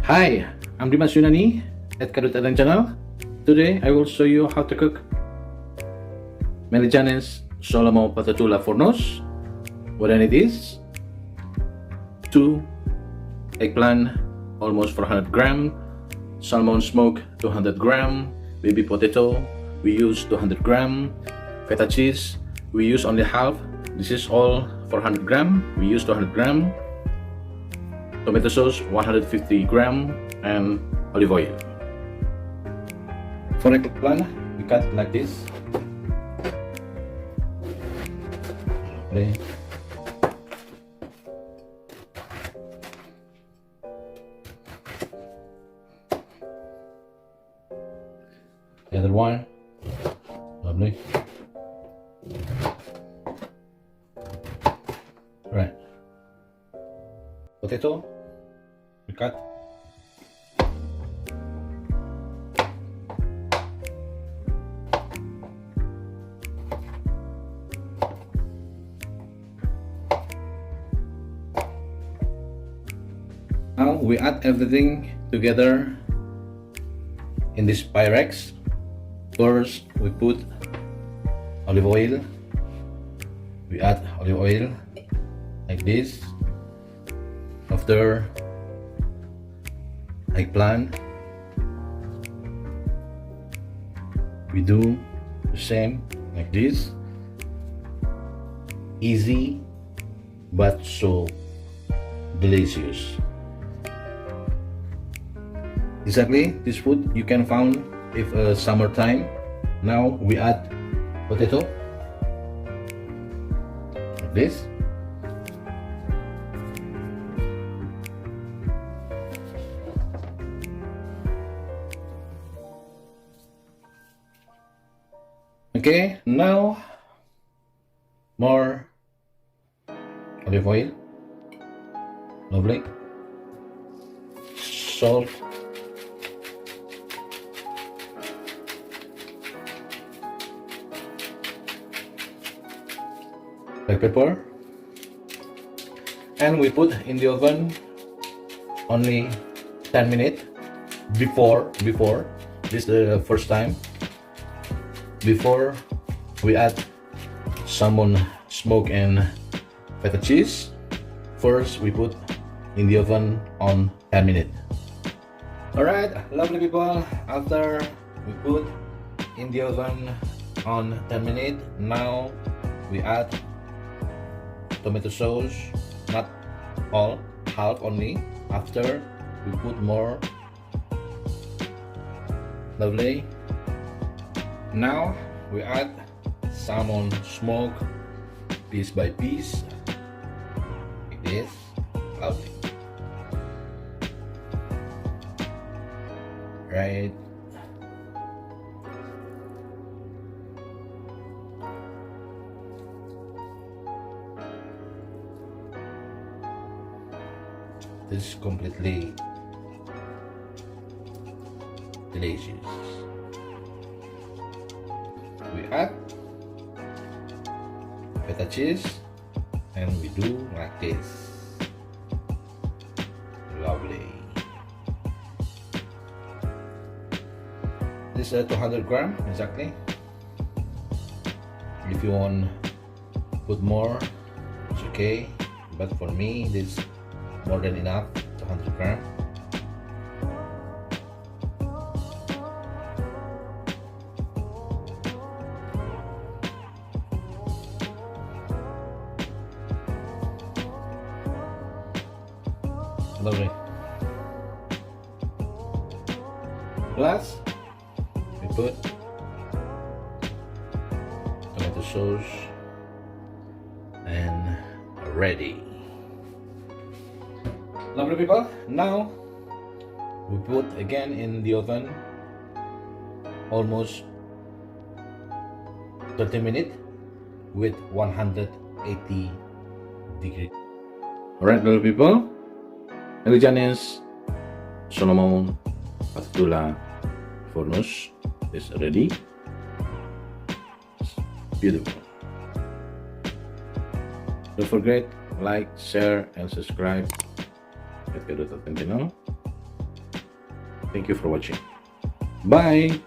Hi, I'm Dimas Yunani at Keju Veta channel. Today I will show you how to cook Melijanes Solomo Patatoula vornos. What I need is 2 eggplant, almost 400 gram, salmon smoke 200 gram, baby potato we use 200 gram, Veta cheese we use only half. This is all 400 gram. We use 200 gram. Tomato sauce 150 gram and olive oil. For eggplant, we cut like this. Okay. The other one, lovely. Right. Potato, we cut. Now we add everything together in this Pyrex. First, we put olive oil. We add olive oil like this. After eggplant, we do the same like this. Easy but so delicious. Exactly this food you can find if summertime. Now we add potato like this. Okay, now more olive oil, lovely, salt, black pepper, and we put in the oven only 10 minutes before this is the first time. Before we add salmon smoke and Veta cheese, first we put in the oven on 10 minutes. Alright, lovely people, after we put in the oven on 10 minutes, now we add tomato sauce, not all, half only. After we put more, lovely. Now we add salmon smoke piece by piece like this, lovely. Right. This is completely delicious. We add Veta cheese and we do like this. Lovely. This is 200 gram exactly. If you want put more, it's okay. But for me, this is more than enough. 200 gram. Lovely. Plus, we put tomato sauce and ready. Lovely people. Now we put again in the oven almost 30 minutes with 180 degrees. Alright, little people. Melijanes Solomo Patatoula vornos is ready. It's beautiful. Don't forget like, share, and subscribe at Keju Veta channel. Thank you for watching. Bye.